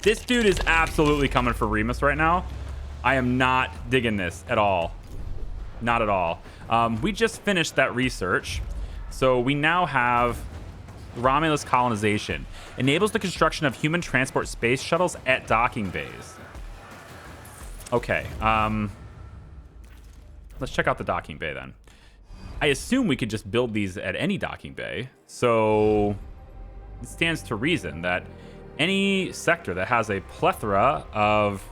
This dude is absolutely coming for Remus right now. I am not digging this at all. Not at all. We just finished that research. So we now have Romulus colonization. Enables the construction of human transport space shuttles at docking bays. Okay. Let's check out the docking bay then. I assume we could just build these at any docking bay. So it stands to reason that any sector that has a plethora of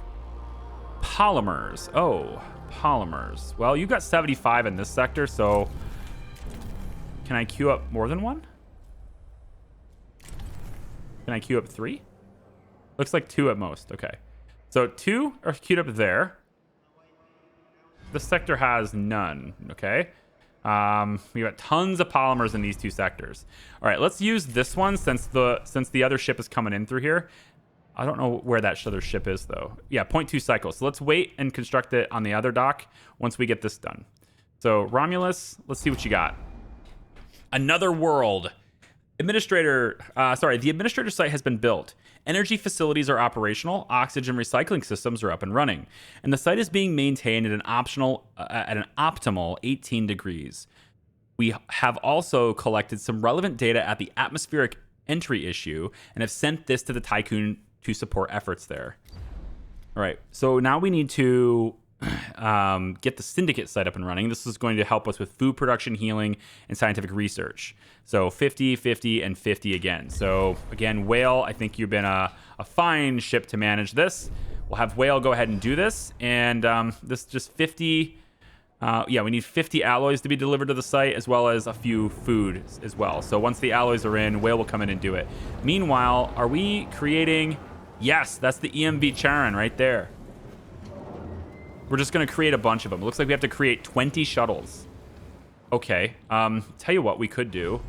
polymers. Oh, polymers. Well, you've got 75 in this sector, so can I queue up more than one? Can I queue up 3? Looks like 2 at most. Okay. So 2 are queued up there. This sector has none. Okay. We got tons of polymers in these 2 sectors. All right, let's use this one since the other ship is coming in through here. I don't know where that other ship is though. Yeah, 0.2 cycles. So let's wait and construct it on the other dock once we get this done. So Romulus, let's see what you got. Another world. The administrator site has been built. Energy facilities are operational. Oxygen recycling systems are up and running. And the site is being maintained at an optimal 18 degrees. We have also collected some relevant data at the atmospheric entry issue and have sent this to the Tiqqun to support efforts there. All right, so now we need to get the syndicate site up and running. This is going to help us with food production, healing, and scientific research. So 50, 50, and 50 again. So again, Whale, I think you've been a fine ship to manage this. We'll have Whale go ahead and do this. And this just 50, we need 50 alloys to be delivered to the site, as well as a few food as well. So once the alloys are in, Whale will come in and do it. Meanwhile, are we creating... Yes, that's the EMV Charon right there. We're just going to create a bunch of them. It looks like we have to create 20 shuttles. Okay. Tell you what we could do.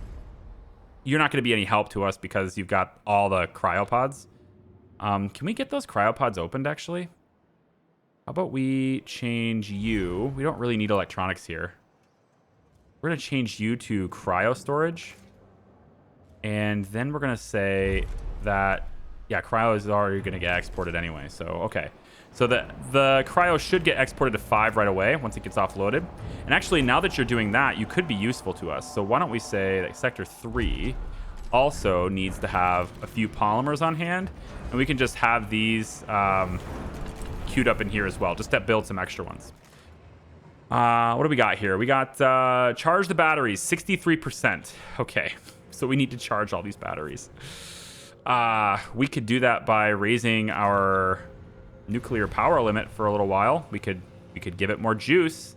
You're not going to be any help to us because you've got all the cryopods. Can we get those cryopods opened, actually? How about we change you? We don't really need electronics here. We're going to change you to cryo storage. And then we're going to say that... Yeah, cryo is already going to get exported anyway. So, okay. So the cryo should get exported to 5 right away once it gets offloaded. And actually, now that you're doing that, you could be useful to us. So why don't we say that Sector 3 also needs to have a few polymers on hand. And we can just have these queued up in here as well, just to build some extra ones. What do we got here? We got charge the batteries, 63%. Okay, so we need to charge all these batteries. We could do that by raising our nuclear power limit for a little while. We could give it more juice.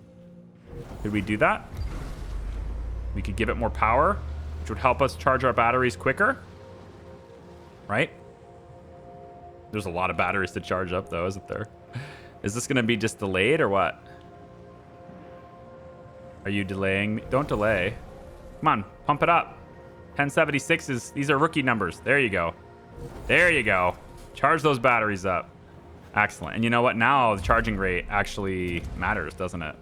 Could we do that? We could give it more power, which would help us charge our batteries quicker. Right? There's a lot of batteries to charge up though, isn't there? Is this going to be just delayed or what? Are you delaying? Don't delay. Come on, pump it up. 1076 is, these are rookie numbers. There you go. There you go. Charge those batteries up. Excellent. And you know what? Now the charging rate actually matters, doesn't it?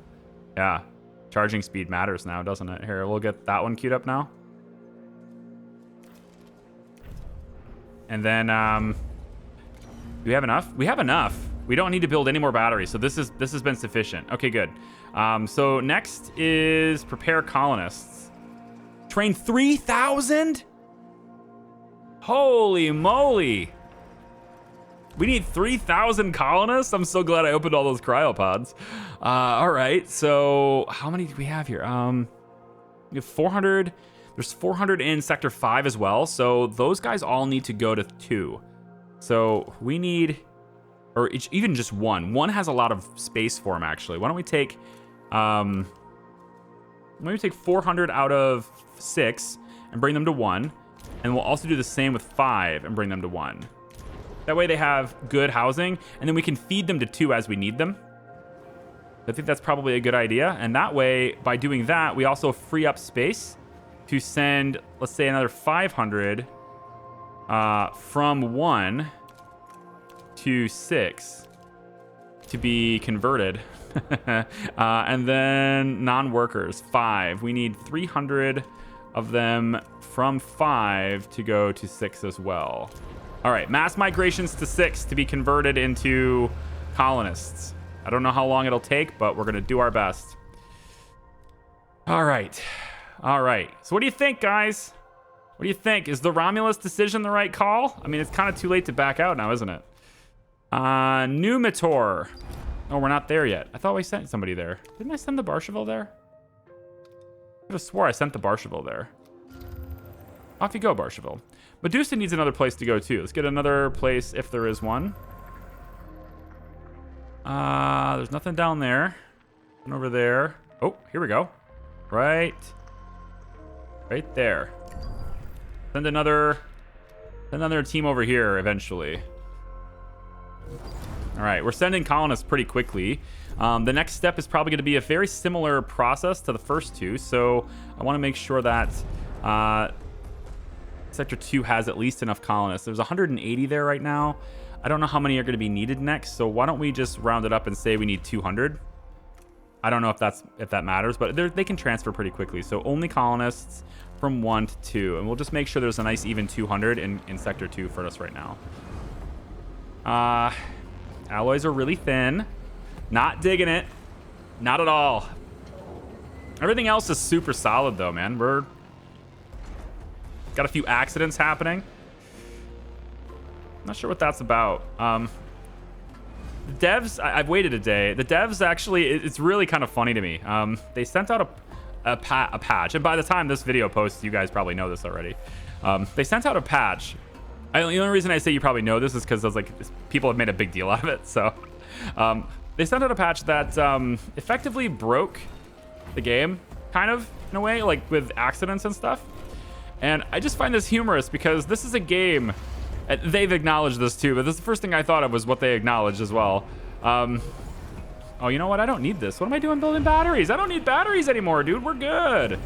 Yeah. Charging speed matters now, doesn't it? Here, we'll get that one queued up now. And then, do we have enough? We have enough. We don't need to build any more batteries. So this has been sufficient. Okay, good. So next is prepare colonists. Train 3,000? Holy moly. We need 3,000 colonists? I'm so glad I opened all those cryopods. All right, so how many do we have here? We have 400. There's 400 in Sector 5 as well. So those guys all need to go to 2. So we need, or even just 1. 1 has a lot of space for them, actually. Why don't we take 400 out of 6 and bring them to 1. And we'll also do the same with 5 and bring them to 1. That way they have good housing, and then we can feed them to 2 as we need them. I think that's probably a good idea. And that way, by doing that, we also free up space to send, let's say, another 500 from 1 to 6 to be converted. And then non-workers, 5. We need 300 of them from 5 to go to 6 as well. All right, mass migrations to 6 to be converted into colonists. I don't know how long it'll take, but we're going to do our best. All right. All right. So what do you think, guys? What do you think? Is the Romulus decision the right call? I mean, it's kind of too late to back out now, isn't it? Numitor. Oh, we're not there yet. I thought we sent somebody there. Didn't I send the Barcheville there? I could have swore I sent the Barcheville there. Off you go, Barcheville. Medusa needs another place to go, too. Let's get another place if there is one. There's nothing down there. And over there. Oh, here we go. Right there. Send another team over here eventually. All right, we're sending colonists pretty quickly. The next step is probably going to be a very similar process to the first two. So I want to make sure that Sector 2 has at least enough colonists. There's 180 there right now. I don't know how many are going to be needed next. So why don't we just round it up and say we need 200? I don't know if that matters, but they can transfer pretty quickly. So only colonists from 1 to 2. And we'll just make sure there's a nice even 200 in Sector 2 for us right now. Alloys are really thin. Not digging it. Not at all. Everything else is super solid, though, man. We're got a few accidents happening. Not sure what that's about. The devs, I've waited a day. The devs actually, it's really kind of funny to me. They sent out a patch, and by the time this video posts, you guys probably know this already. They sent out a patch. The only reason I say you probably know this is because I was like, people have made a big deal out of it. So they sent out a patch that effectively broke the game, kind of, in a way, like with accidents and stuff. And I just find this humorous because this is a game. They've acknowledged this too, but this is the first thing I thought of was what they acknowledged as well. Oh, you know what? I don't need this. What am I doing building batteries? I don't need batteries anymore, dude. We're good.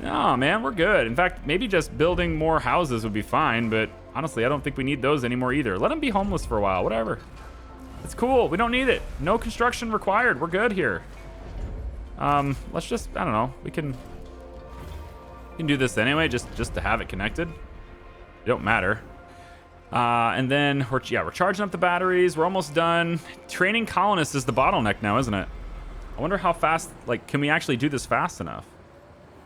No, man, we're good. In fact, maybe just building more houses would be fine, but honestly, I don't think we need those anymore either. Let them be homeless for a while, whatever. It's cool. We don't need it. No construction required. We're good here. Let's just, I don't know. We can do this anyway, just to have it connected. It don't matter. And then we're charging up the batteries. We're almost done. Training colonists is the bottleneck now, isn't it? I wonder how fast, like, can we actually do this fast enough?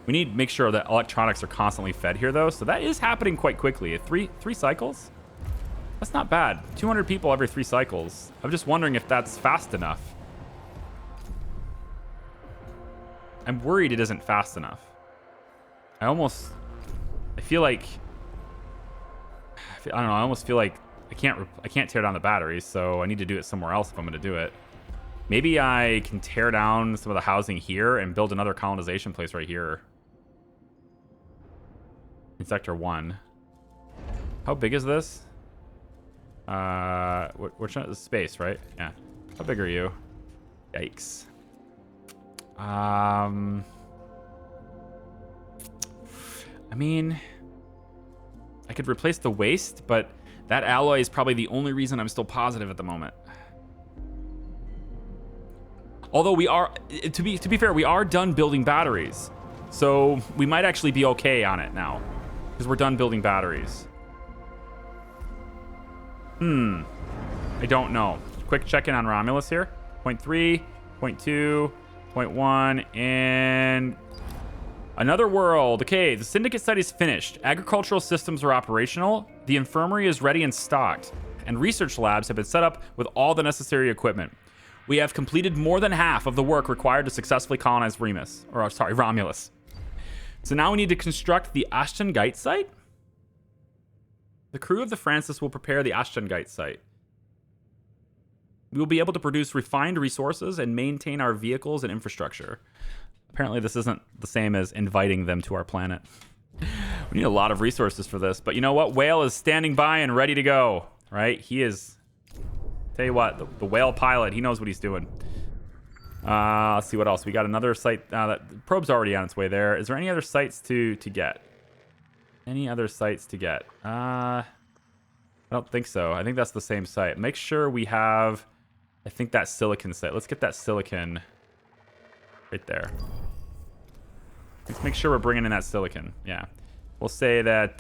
We need to make sure that electronics are constantly fed here, though. So that is happening quite quickly. At three cycles? That's not bad. 200 people every 3 cycles. I'm just wondering if that's fast enough. I'm worried it isn't fast enough. I feel like... I don't know. I almost feel like I can't tear down the batteries, so I need to do it somewhere else if I'm going to do it. Maybe I can tear down some of the housing here and build another colonization place right here. In Sector 1. How big is this? Which one is space, right? Yeah. How big are you? Yikes. I mean, I could replace the waste, but that alloy is probably the only reason I'm still positive at the moment. Although we are, to be fair, we are done building batteries. So we might actually be okay on it now. Because we're done building batteries. I don't know. Quick check-in on Romulus here. 0.3, 0.2, 0.1, and... Another world. Okay, the syndicate site is finished. Agricultural systems are operational. The infirmary is ready and stocked. And research labs have been set up with all the necessary equipment. We have completed more than half of the work required to successfully colonize Romulus. So now we need to construct the Ashton-Gite site? The crew of the Francis will prepare the Ashton-Gite site. We will be able to produce refined resources and maintain our vehicles and infrastructure. Apparently this isn't the same as inviting them to our planet. We need a lot of resources for this, but you know what? Whale is standing by and ready to go, right? He is... Tell you what, the whale pilot, he knows what he's doing. Let's see what else. We got another site. The probe's already on its way there. Is there any other sites to get? Any other sites to get? I don't think so. I think that's the same site. Make sure we have, I think, that silicon site. Let's get that silicon right there. Let's make sure we're bringing in that silicon. Yeah. We'll say that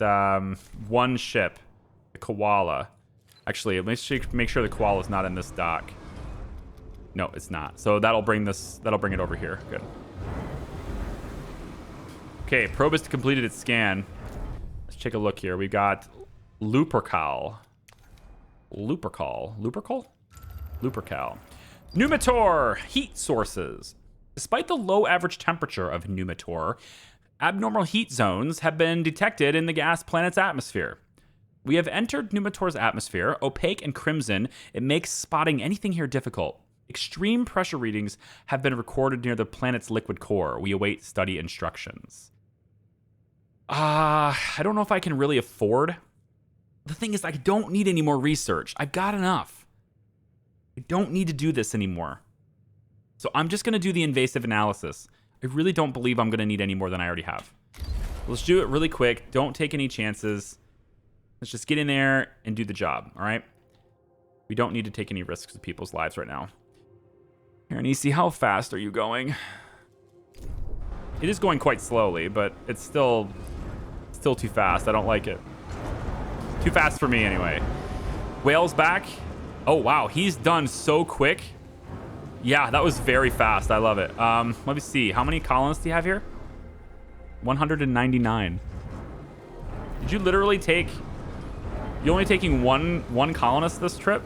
one ship. the koala. Actually, let's make sure the koala is not in this dock. No, it's not. So that'll bring it over here. Good. Okay, probe has completed its scan. Let's take a look here. We got Lupercal. Lupercal? Numitor! Heat sources. Despite the low average temperature of Numitor, abnormal heat zones have been detected in the gas planet's atmosphere. We have entered Numitor's atmosphere, opaque and crimson. It makes spotting anything here difficult. Extreme pressure readings have been recorded near the planet's liquid core. We await study instructions. I don't know if I can really afford. The thing is, I don't need any more research. I've got enough. I don't need to do this anymore. So I'm just going to do the invasive analysis. I really don't believe I'm going to need any more than I already have. Let's do it really quick. Don't take any chances. Let's just get in there and do the job, all right? We don't need to take any risks with people's lives right now. Here, Nisi, how fast are you going? It is going quite slowly, but it's still too fast. I don't like it. Too fast for me, anyway. Whale's back. Oh, wow. He's done so quick. Yeah, that was very fast. I love it. Let me see. How many colonists do you have here? 199. Did you literally take... You're only taking one colonist this trip?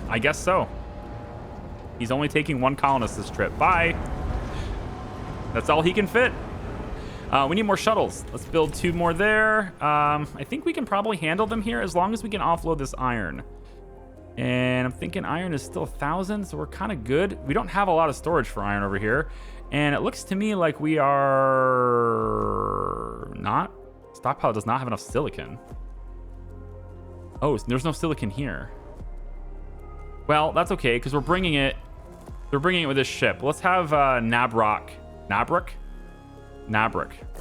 I guess so. He's only taking one colonist this trip. Bye. That's all he can fit. We need more shuttles. Let's build 2 more there. I think we can probably handle them here as long as we can offload this iron. And I'm thinking iron is still 1,000, so we're kind of good. We don't have a lot of storage for iron over here. And it looks to me like we are not. Stockpile does not have enough silicon. Oh, there's no silicon here. Well, that's okay, because we're bringing it with this ship. Let's have Nabrak. We'll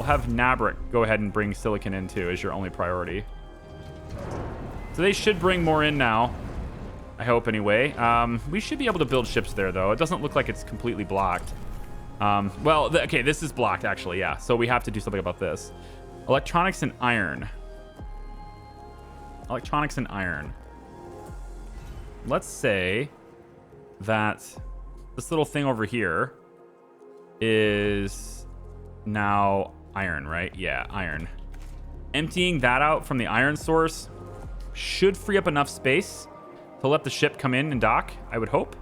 have Nabrak go ahead and bring silicon in too as your only priority. So they should bring more in now. I hope anyway. We should be able to build ships there though. It doesn't look like it's completely blocked. Okay, this is blocked actually, yeah. So we have to do something about this. Electronics and iron. Let's say that this little thing over here is now iron, right? Yeah, iron. Emptying that out from the iron source should free up enough space to let the ship come in and dock, I would hope.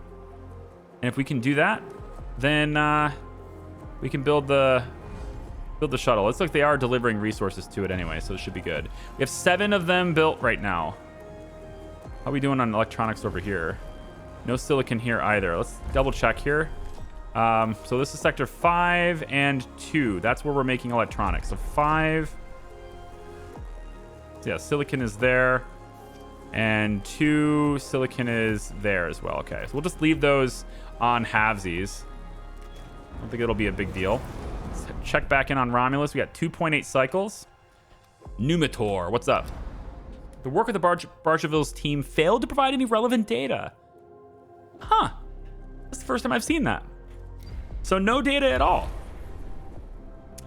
And if we can do that, then we can build the shuttle. Looks like they are delivering resources to it anyway, so it should be good. We have 7 of them built right now. How are we doing on electronics over here? No silicon here either. Let's double check here. So this is sector 5 and 2. That's where we're making electronics. So 5. So yeah, silicon is there. And 2, silicon is there as well. Okay, so we'll just leave those on halvesies. I don't think it'll be a big deal. Let's check back in on Romulus. We got 2.8 cycles. Numitor, what's up? The work of the Bargeville's team failed to provide any relevant data. Huh. That's the first time I've seen that. So no data at all.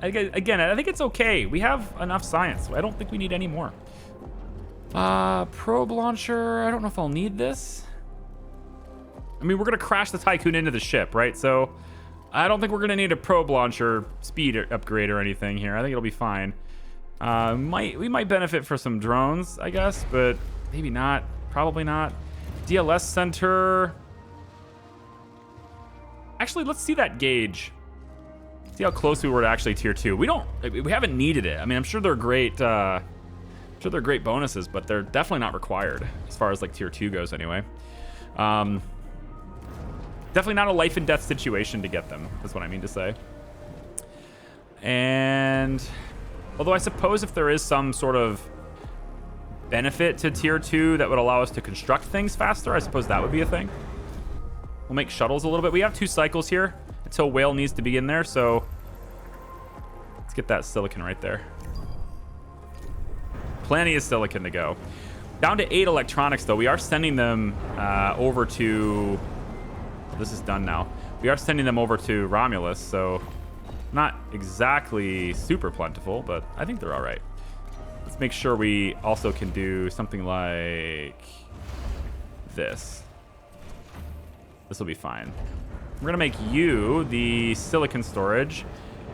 Again, I think it's okay. We have enough science. I don't think we need any more. Probe launcher. I don't know if I'll need this. I mean, we're going to crash the Tiqqun into the ship, right? So I don't think we're going to need a probe launcher speed upgrade or anything here. I think it'll be fine. We might benefit for some drones, I guess, but maybe not. Probably not. DLS center. Actually, let's see that gauge. See how close we were to actually tier 2. We haven't needed it. I mean, I'm sure they're great. They're great bonuses, but they're definitely not required as far as like tier 2 goes anyway. Definitely not a life and death situation to get them, is what I mean to say. And although I suppose if there is some sort of benefit to tier 2 that would allow us to construct things faster, I suppose that would be a thing. We'll make shuttles a little bit. We have 2 cycles here until Whale needs to be in there, so let's get that silicon right there. Plenty of silicon to go. Down to 8 electronics, though. We are sending them over to... This is done now. We are sending them over to Romulus, so not exactly super plentiful, but I think they're all right. Let's Let's make sure we also can do something like this. This will be fine. We're going to make you the silicon storage,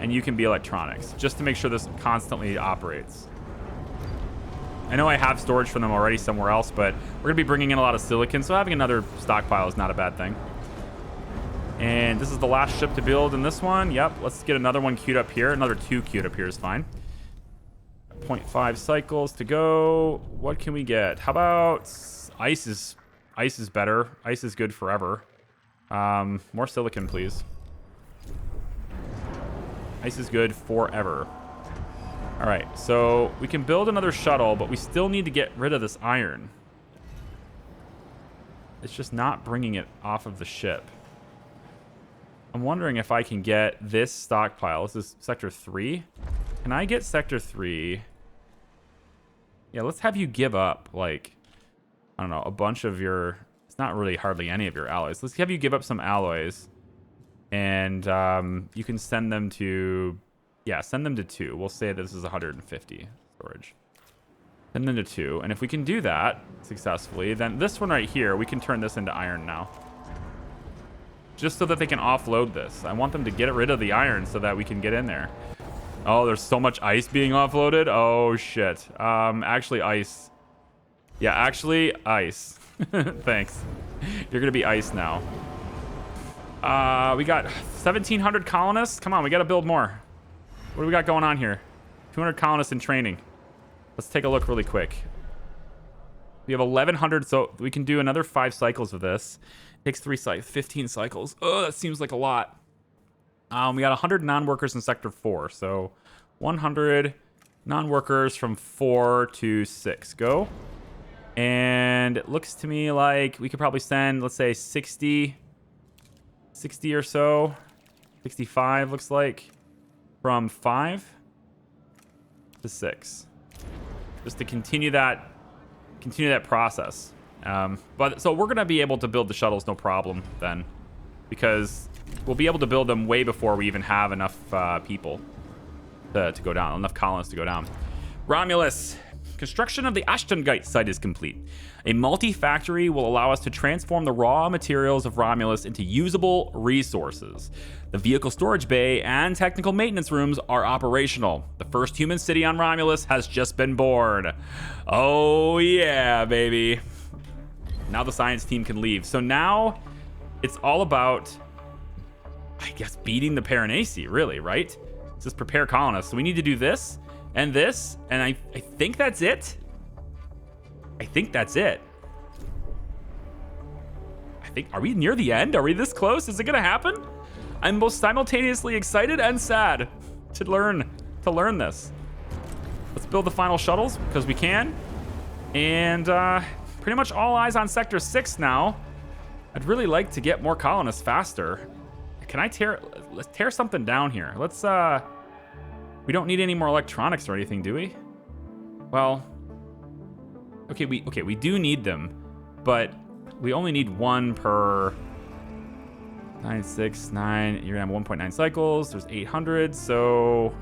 and you can be electronics, just to make sure this constantly operates. I know I have storage for them already somewhere else, but we're going to be bringing in a lot of silicon, so having another stockpile is not a bad thing. And this is the last ship to build in this one. Yep, let's get another one queued up here. Another 2 queued up here is fine. 0.5 cycles to go. What can we get? How about ice is better. Ice is good forever. More silicon, please. Ice is good forever. All right, so we can build another shuttle, but we still need to get rid of this iron. It's just not bringing it off of the ship. I'm wondering if I can get this stockpile. This is Sector 3. Can I get Sector 3? Yeah, let's have you give up, like, I don't know, a bunch of your... It's not really hardly any of your alloys. Let's have you give up some alloys. And you can send them to... Yeah, send them to 2. We'll say this is 150 storage. Send them to 2. And if we can do that successfully, then this one right here, we can turn this into iron now. Just so that they can offload this. I want them to get rid of the iron so that we can get in there. Oh, there's so much ice being offloaded. Oh, shit. Actually, ice. Yeah, actually, ice. Thanks. You're going to be ice now. We got 1,700 colonists. Come on, we got to build more. What do we got going on here? 200 colonists in training. Let's take a look really quick. We have 1,100, so we can do another 5 cycles of this. Takes 15 cycles. Oh, that seems like a lot. We got 100 non-workers in Sector 4, so 100 non-workers from 4 to 6. Go. And it looks to me like we could probably send, let's say, 60 or so. 65 looks like. From 5 to 6. Just to continue that process. But so we're going to be able to build the shuttles no problem then. Because we'll be able to build them way before we even have enough people to go down. Enough colonists to go down. Romulus. Construction of the Ashtongite site is complete. A multi-factory will allow us to transform the raw materials of Romulus into usable resources. The vehicle storage bay and technical maintenance rooms are operational. The first human city on Romulus has just been born. Oh yeah, baby. Now the science team can leave. So now it's all about, I guess, beating the Piranesi, really, right? It's just prepare colonists. So we need to do this. And this, and I think that's it. I think that's it. Are we near the end? Are we this close? Is it gonna happen? I'm both simultaneously excited and sad to learn this. Let's build the final shuttles, because we can. And pretty much all eyes on Sector 6 now. I'd really like to get more colonists faster. Can I let's tear something down here. Let's, we don't need any more electronics or anything, do we? Well, okay, we do need them, but we only need 1 per 9, 6, 9. You're gonna have 1.9 cycles. There's 800, so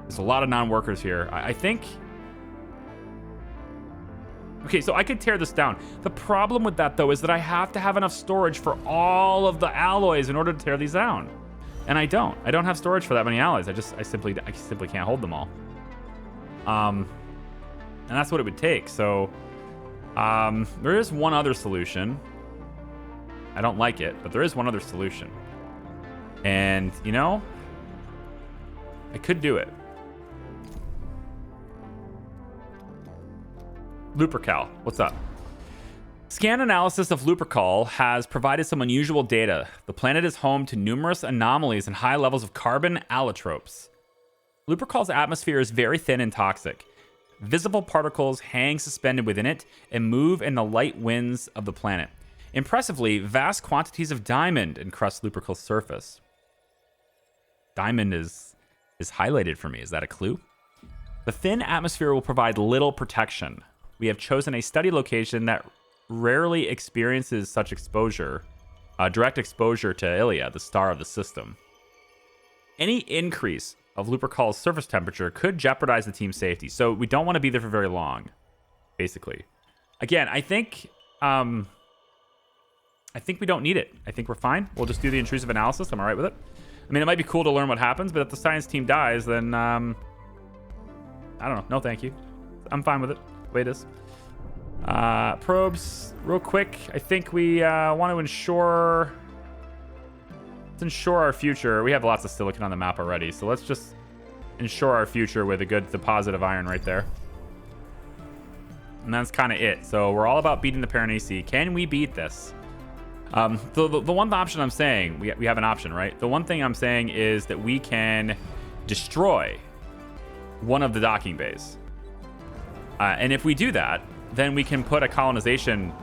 there's a lot of non-workers here. I think. Okay, so I could tear this down. The problem with that, though, is that I have to have enough storage for all of the alloys in order to tear these down. And I don't have storage for that many alloys. I simply can't hold them all. And that's what it would take. So there is one other solution. I don't like it, but there is one other solution. And, you know, I could do it. Lupercal, what's up? Scan analysis of Lupercal has provided some unusual data. The planet is home to numerous anomalies and high levels of carbon allotropes. Lupercal's atmosphere is very thin and toxic. Visible particles hang suspended within it and move in the light winds of the planet. Impressively, vast quantities of diamond encrust Lupercal's surface. Diamond is highlighted for me. Is that a clue? The thin atmosphere will provide little protection. We have chosen a study location that rarely experiences such exposure, direct exposure to Ilia, the star of the system. Any increase of Lupercal's surface temperature could jeopardize the team's safety. So we don't want to be there for very long, basically. Again, I think we don't need it. I think we're fine. We'll just do the intrusive analysis. I'm all right with it. I mean, it might be cool to learn what happens, but if the science team dies, then I don't know. No, thank you. I'm fine with it. The way it is. Probes, real quick. I think we want to ensure our future. We have lots of silicon on the map already, so let's just ensure our future with a good deposit of iron right there. And that's kind of it. So we're all about beating the Piranesi. Can we beat this? The one option I'm saying, we have an option, right? The one thing I'm saying is that we can destroy one of the docking bays. And if we do that, then we can put a colonization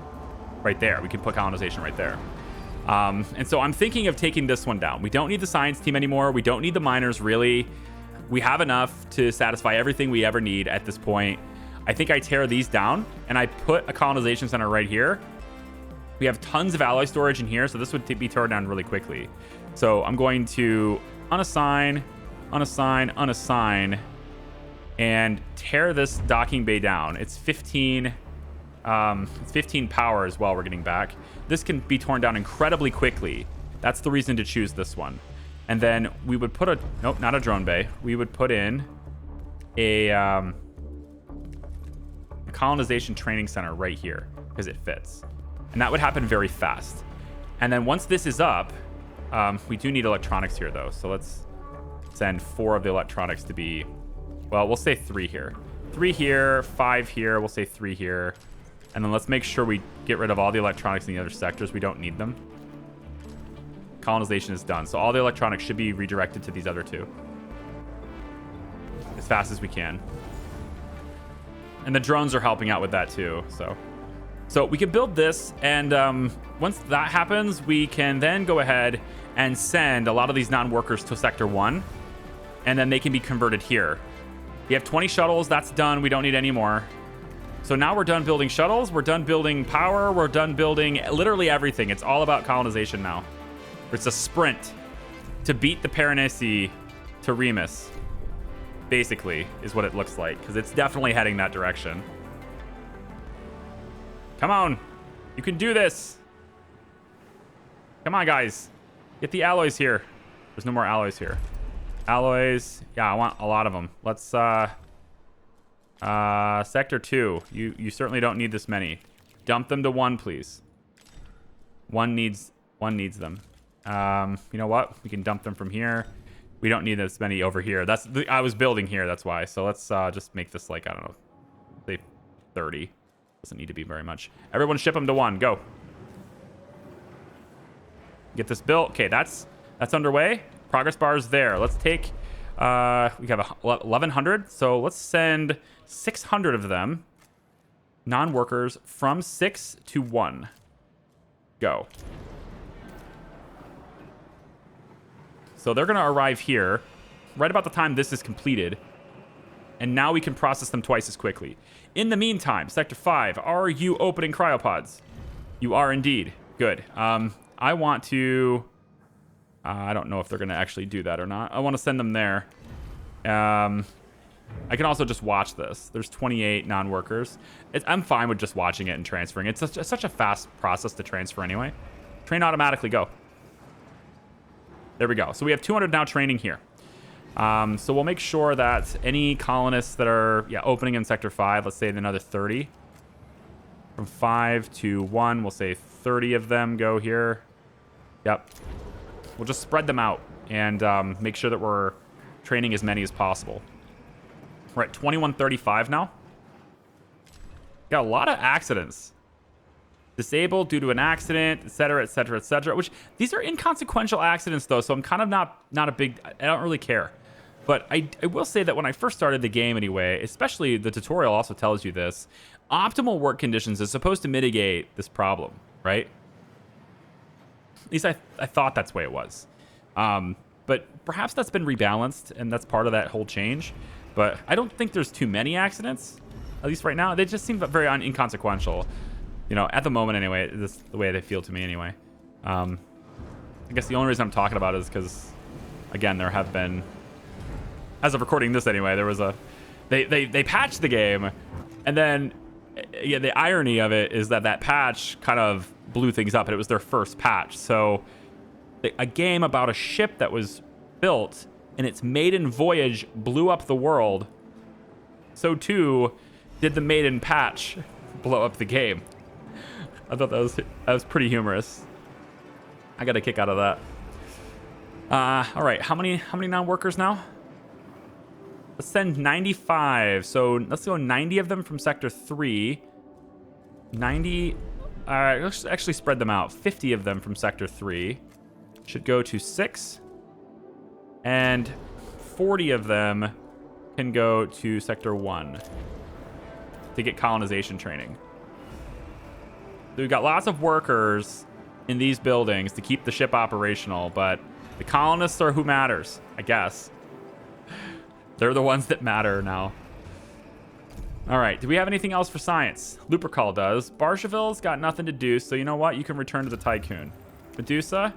right there. We can put colonization right there. And so I'm thinking of taking this one down. We don't need the science team anymore. We don't need the miners, really. We have enough to satisfy everything we ever need at this point. I think I tear these down, and I put a colonization center right here. We have tons of alloy storage in here, so this would be torn down really quickly. So I'm going to unassign, and tear this docking bay down. It's 15 power as well we're getting back. This can be torn down incredibly quickly. That's the reason to choose this one. And then we would put nope, not a drone bay. We would put in a colonization training center right here because it fits. And that would happen very fast. And then once this is up, we do need electronics here though. So let's send 4 of the electronics to be, well, we'll say 3 here. 3 here, 5 here, we'll say 3 here. And then let's make sure we get rid of all the electronics in the other sectors. We don't need them. Colonization is done. So all the electronics should be redirected to these other 2. As fast as we can. And the drones are helping out with that too, so we can build this, and once that happens, we can then go ahead and send a lot of these non-workers to Sector 1, and then they can be converted here. We have 20 shuttles. That's done. We don't need any more. So now we're done building shuttles. We're done building power. We're done building literally everything. It's all about colonization now. It's a sprint to beat the Piranesi to Remus, basically, is what it looks like, because it's definitely heading that direction. Come on. You can do this. Come on, guys. Get the alloys here. There's no more alloys here. Alloys. Yeah, I want a lot of them. Let's, Sector 2. You certainly don't need this many. Dump them to 1, please. One needs them. You know what? We can dump them from here. We don't need this many over here. I was building here, that's why. So let's just make this like, I don't know, say 30. Doesn't need to be very much. Everyone ship them to 1. Go. Get this built. Okay, that's underway. Progress bar is there. Let's take, we have 1,100. So let's send 600 of them, non-workers, from 6 to 1. Go. So they're going to arrive here right about the time this is completed. And now we can process them twice as quickly. In the meantime, Sector 5, are you opening cryopods? You are indeed. Good. I want to... I don't know if they're going to actually do that or not. I want to send them there. I can also just watch this. There's 28 non-workers. I'm fine with just watching it and transferring. It's such a fast process to transfer anyway. Train automatically, go. There we go. So we have 200 now training here. So we'll make sure that any colonists that are opening in Sector 5, let's say another 30. From 5 to 1, we'll say 30 of them go here. Yep. We'll just spread them out and make sure that we're training as many as possible. We're at 2135 now. Got a lot of accidents. Disabled due to an accident, etc., etc., etc. Which, these are inconsequential accidents, though, so I'm kind of not a big... I don't really care. But I will say that when I first started the game anyway, especially the tutorial also tells you this, optimal work conditions is supposed to mitigate this problem, right? At least I thought that's the way it was. But perhaps that's been rebalanced, and that's part of that whole change. But I don't think there's too many accidents, at least right now. They just seem very inconsequential. You know, at the moment anyway, this is the way they feel to me anyway. I guess the only reason I'm talking about it is because, again, there have been as of recording this anyway, there was a they patched the game, and then yeah, the irony of it is that that patch kind of blew things up, and it was their first patch. So a game about a ship that was built and its maiden voyage blew up the world, so too did the maiden patch blow up the game. I thought that was pretty humorous. I got a kick out of that. All right, how many non-workers now? Let's send 95. So let's go 90 of them from sector 3. 90. All right, let's actually spread them out. 50 of them from sector 3 should go to 6, and 40 of them can go to sector 1 to get colonization training. So we've got lots of workers in these buildings to keep the ship operational, but the colonists are who matters, I guess. They're the ones that matter now. All right, do we have anything else for science? Lupercal does. Barcheville's got nothing to do, so you know what? You can return to the Tiqqun. Medusa,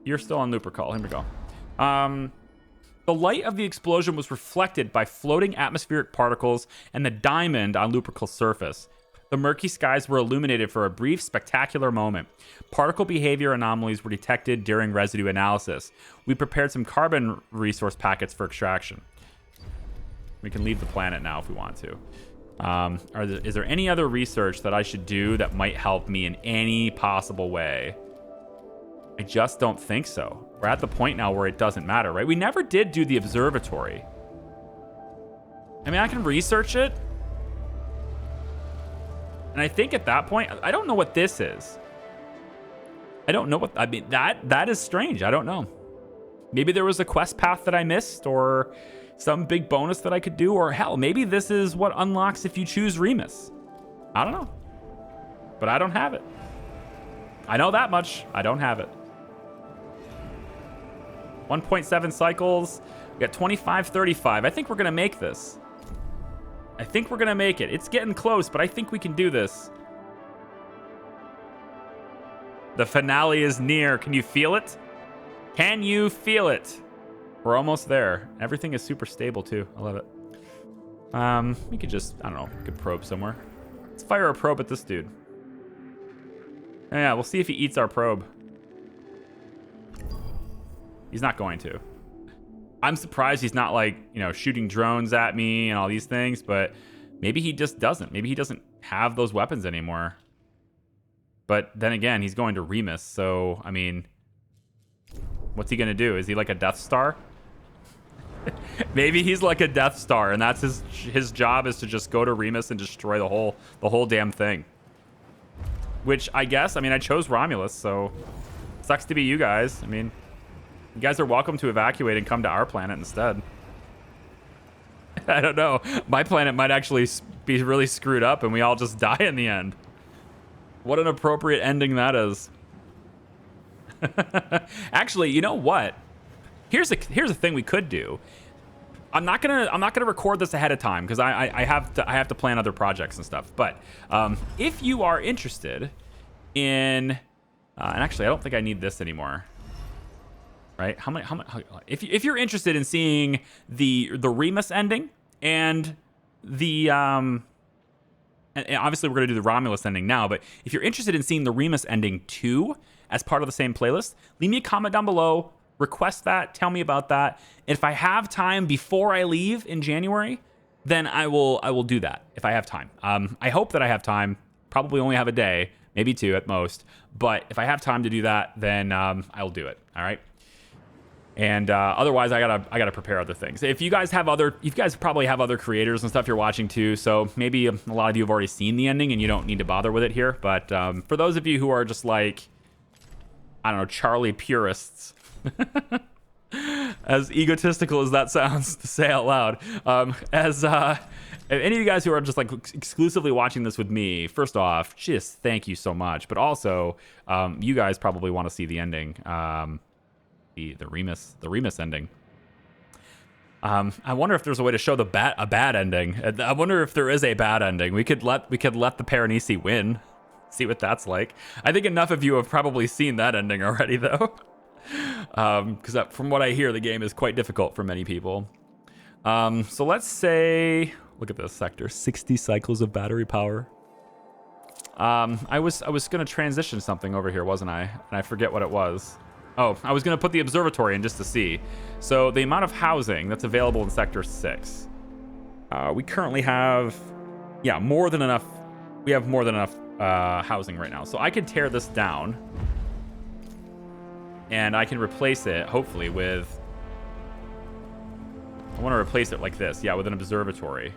you're still on Lupercal. Here we go. The light of the explosion was reflected by floating atmospheric particles and the diamond on Lupercal's surface. The murky skies were illuminated for a brief, spectacular moment. Particle behavior anomalies were detected during residue analysis. We prepared some carbon resource packets for extraction. We can leave the planet now if we want to. Is there any other research that I should do that might help me in any possible way? I just don't think so. We're at the point now where it doesn't matter, right? We never did do the observatory. I mean, I can research it. And I think at that point, I don't know what this is. I don't know what, I mean, that is strange. I don't know. Maybe there was a quest path that I missed, or some big bonus that I could do, or hell, maybe this is what unlocks if you choose Remus. I don't know. But I don't have it. I know that much. I don't have it. 1.7 cycles. We got 25:35. I think we're going to make this. I think we're going to make it. It's getting close, but I think we can do this. The finale is near. Can you feel it? Can you feel it? We're almost there. Everything is super stable, too. I love it. We could just, I don't know, we could probe somewhere. Let's fire a probe at this dude. Yeah, we'll see if he eats our probe. He's not going to. I'm surprised he's not, like, you know, shooting drones at me and all these things, but maybe he just doesn't. Maybe he doesn't have those weapons anymore. But then again, he's going to Remus, so, I mean, what's he going to do? Is he like a Death Star? Maybe he's like a Death Star, and that's his job is to just go to Remus and destroy the whole damn thing. Which, I guess, I mean, I chose Romulus, so sucks to be you guys. I mean, you guys are welcome to evacuate and come to our planet instead. I don't know. My planet might actually be really screwed up and we all just die in the end. What an appropriate ending that is. Actually, you know what? Here's a thing we could do. I'm not gonna record this ahead of time because I have to plan other projects and stuff. But if you are interested in, and actually I don't think I need this anymore. Right? How many? If you're interested in seeing the Remus ending and the and obviously we're gonna do the Romulus ending now, but if you're interested in seeing the Remus ending too as part of the same playlist, leave me a comment down below. Request that. Tell me about that. And if I have time before I leave in January, then I will do that if I have time. I hope that I have time. Probably only have a day, maybe 2 at most. But if I have time to do that, then I'll do it. All right. And otherwise, I gotta prepare other things. If you guys probably have other creators and stuff you're watching too, so maybe a lot of you have already seen the ending and you don't need to bother with it here. But for those of you who are just like, I don't know, Charlie purists, as egotistical as that sounds to say out loud, if any of you guys who are just like exclusively watching this with me, first off, just thank you so much. But also, you guys probably want to see the ending. The Remus ending. I wonder if there's a way to show a bad ending. I wonder if there is a bad ending. We could let the Paranisi win. See what that's like. I think enough of you have probably seen that ending already, though. Because from what I hear, the game is quite difficult for many people. So let's say, look at this sector, 60 cycles of battery power. I was gonna transition something over here, wasn't I? And I forget what it was. Oh, I was gonna put the observatory in just to see. So the amount of housing that's available in sector 6. We currently have, yeah, more than enough. We have more than enough housing right now. So I could tear this down. And I can replace it, hopefully, with... I want to replace it like this. Yeah, with an observatory.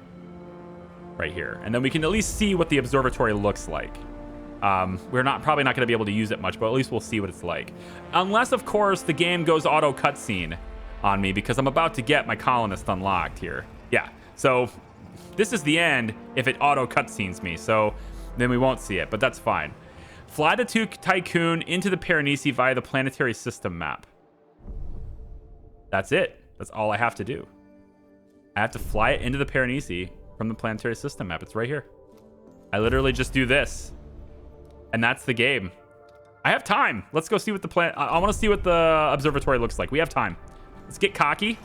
Right here. And then we can at least see what the observatory looks like. We're probably not going to be able to use it much, but at least we'll see what it's like. Unless, of course, the game goes auto cutscene on me, because I'm about to get my colonist unlocked here. Yeah, so this is the end if it auto cutscenes me, so then we won't see it, but that's fine. Fly the Tiqqun into the perilous via the planetary system map. That's it. That's all I have to do. I have to fly it into the perilous from the planetary system map. It's right here. I literally just do this. And that's the game. I have time. Let's go see what the planet... I want to see what the observatory looks like. We have time. Let's get cocky.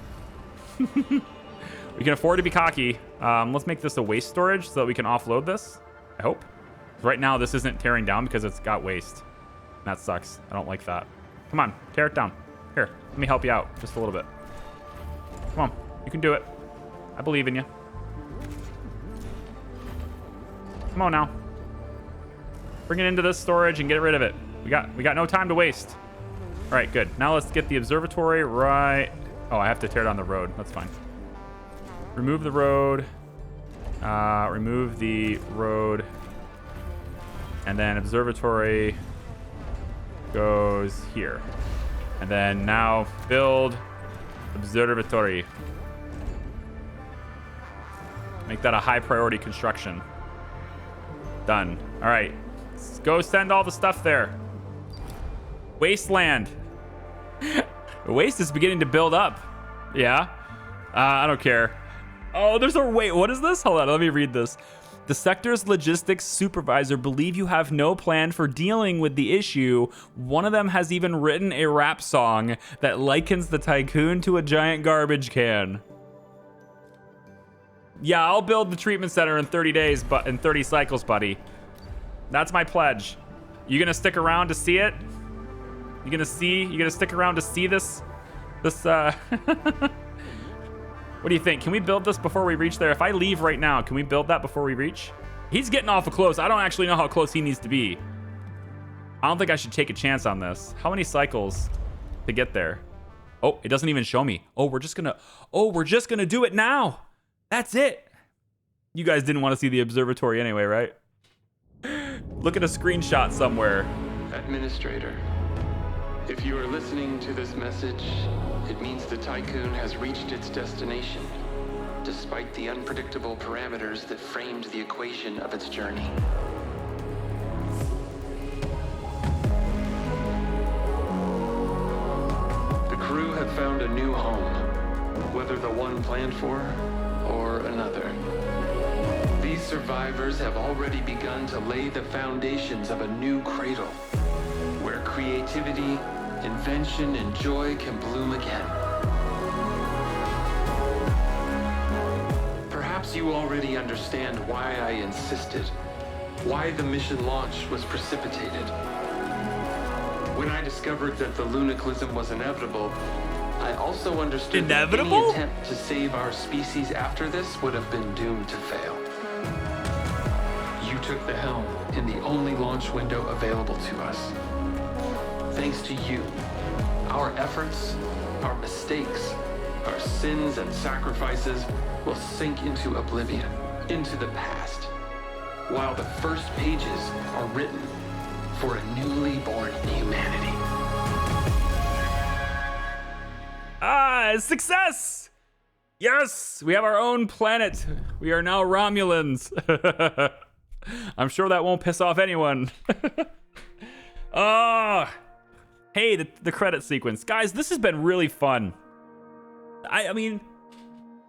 We can afford to be cocky. Let's make this a waste storage so that we can offload this. I hope. Right now, this isn't tearing down because it's got waste. That sucks. I don't like that. Come on. Tear it down. Here. Let me help you out just a little bit. Come on. You can do it. I believe in you. Come on now. Bring it into this storage and get rid of it. We got no time to waste. All right, good. Now let's get the observatory right. Oh, I have to tear down the road. That's fine. Remove the road. Remove the road. And then observatory goes here. And then now build observatory. Make that a high priority construction. Done. All right. Let's go send all the stuff there. Wasteland. Waste is beginning to build up. Yeah. I don't care. Oh, there's a... Wait, what is this? Hold on. Let me read this. The sector's logistics supervisor believe you have no plan for dealing with the issue. One of them has even written a rap song that likens the Tiqqun to a giant garbage can. Yeah, I'll build the treatment center in 30 days, but in 30 cycles, buddy. That's my pledge. You gonna stick around to see it? You gonna stick around to see this? What do you think? Can we build this before we reach there? If I leave right now, can we build that before we reach? He's getting awful close. I don't actually know how close he needs to be. I don't think I should take a chance on this. How many cycles to get there? Oh, it doesn't even show me. Oh, we're just gonna do it now. That's it. You guys didn't want to see the observatory anyway, right? Look at a screenshot somewhere. Administrator, if you are listening to this message, it means the Tiqqun has reached its destination, despite the unpredictable parameters that framed the equation of its journey. The crew have found a new home, whether the one planned for or another. These survivors have already begun to lay the foundations of a new cradle, where creativity, invention, and joy can bloom again. Perhaps you already understand why I insisted, why the mission launch was precipitated. When I discovered that the lunicalism was inevitable, I also understood that any attempt to save our species after this would have been doomed to fail. You took the helm in the only launch window available to us. Thanks to you, our efforts, our mistakes, our sins and sacrifices will sink into oblivion, into the past, while the first pages are written for a newly born humanity. Success! Yes, we have our own planet. We are now Romulans. I'm sure that won't piss off anyone. Oh, hey, the credit sequence. Guys, this has been really fun. I mean,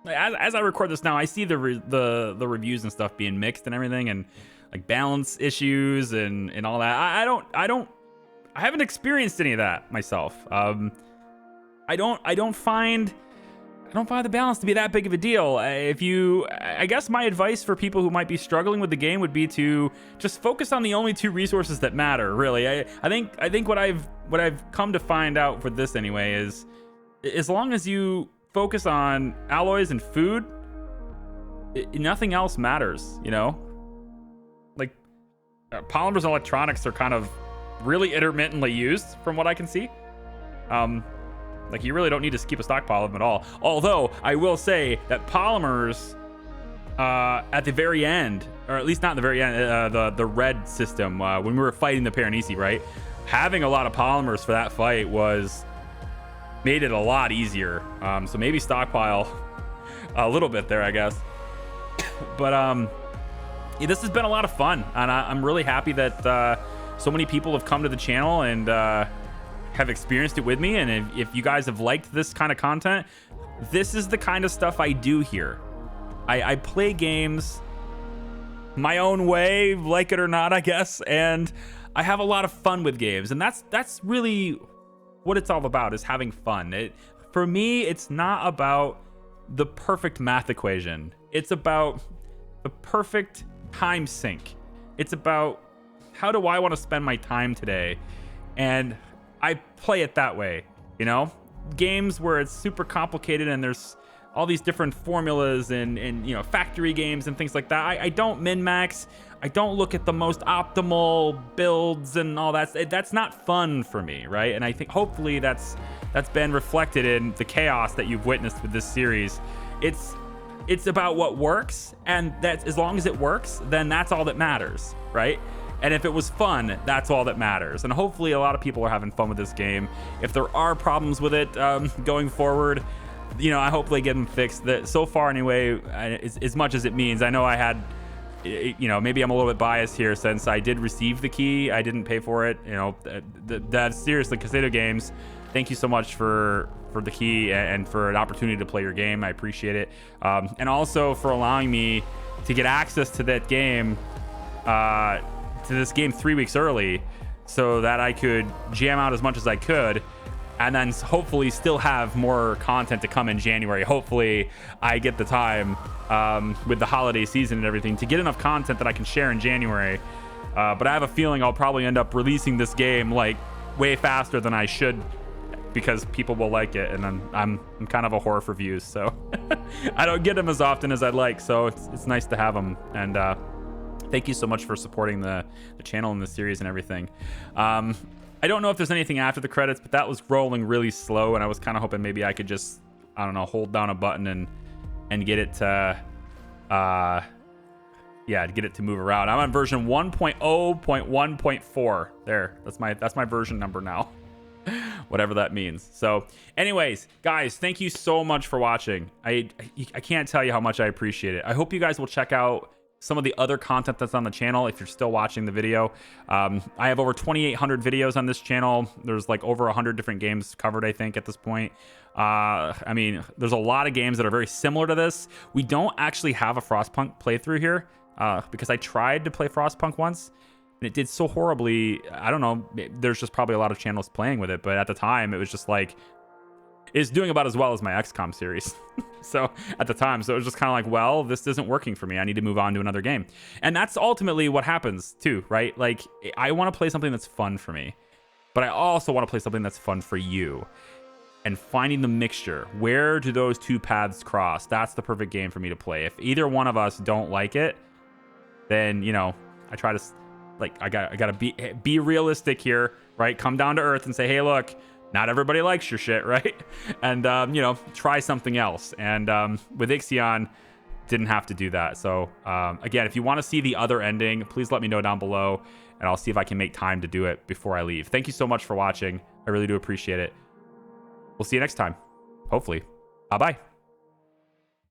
as I record this now, I see the reviews and stuff being mixed and everything, and like balance issues and all that. I haven't experienced any of that myself. I don't find don't find the balance to be that big of a deal. I guess my advice for people who might be struggling with the game would be to just focus on the only two resources that matter, really. I think what I've come to find out for this anyway is, as long as you focus on alloys and food, nothing else matters, you know? Like, polymers and electronics are kind of really intermittently used from what I can see. Like, you really don't need to keep a stockpile of them at all. Although, I will say that polymers, at the very end, or at least not in the very end, the red system, when we were fighting the Piranesi, right? Having a lot of polymers for that fight made it a lot easier. So maybe stockpile a little bit there, I guess. But yeah, this has been a lot of fun, and I'm really happy that so many people have come to the channel and have experienced it with me. And if you guys have liked this kind of content, this is the kind of stuff I do here. I play games my own way, like it or not, I guess, and I have a lot of fun with games, and that's really what it's all about, is having fun. For me, it's not about the perfect math equation. It's about the perfect time sink. It's about, how do I want to spend my time today? And I play it that way, you know? Games where it's super complicated and there's all these different formulas and you know, factory games and things like that. I don't min-max. I don't look at the most optimal builds and all that. That's not fun for me, right? And I think hopefully that's been reflected in the chaos that you've witnessed with this series. It's about what works, and that's, as long as it works, then that's all that matters, right? And if it was fun, that's all that matters. And hopefully a lot of people are having fun with this game. If there are problems with it going forward, you know, I hope they get them fixed. That so far anyway, as much as it means, I know I had, you know, maybe I'm a little bit biased here since I did receive the key. I didn't pay for it. You know, that's seriously, Casado Games, thank you so much for the key and for an opportunity to play your game. I appreciate it. And also for allowing me to get access to that game, to this game 3 weeks early, so that I could jam out as much as I could, and then hopefully still have more content to come in January. Hopefully I get the time with the holiday season and everything to get enough content that I can share in January. But I have a feeling I'll probably end up releasing this game like way faster than I should, because people will like it, and I'm kind of a whore for views, so I don't get them as often as I'd like, so it's nice to have them. And thank you so much for supporting the channel and the series and everything. I don't know if there's anything after the credits, but that was rolling really slow, and I was kind of hoping maybe I could just, I don't know, hold down a button and get it to yeah, to get it to move around. I'm on version 1.0.1.4. There, that's my version number now. Whatever that means. So anyways, guys, thank you so much for watching. I can't tell you how much I appreciate it. I hope you guys will check out some of the other content that's on the channel if you're still watching the video. I have over 2,800 videos on this channel. There's like over 100 different games covered, I think, at this point. I mean, there's a lot of games that are very similar to this. We don't actually have a Frostpunk playthrough here because I tried to play Frostpunk once, and it did so horribly. I don't know, there's just probably a lot of channels playing with it, but at the time it was just like, it's doing about as well as my XCOM series. So at the time, so it was just kind of like, well, this isn't working for me. I need to move on to another game. And that's ultimately what happens too, right? Like, I want to play something that's fun for me, but I also want to play something that's fun for you. And finding the mixture, where do those two paths cross? That's the perfect game for me to play. If either one of us don't like it, then, you know, I try to, like, I gotta be realistic here, right? Come down to earth and say, hey, look, not everybody likes your shit, right? And, you know, try something else. And with Ixion, didn't have to do that. So, again, if you want to see the other ending, please let me know down below, and I'll see if I can make time to do it before I leave. Thank you so much for watching. I really do appreciate it. We'll see you next time, hopefully. Bye-bye.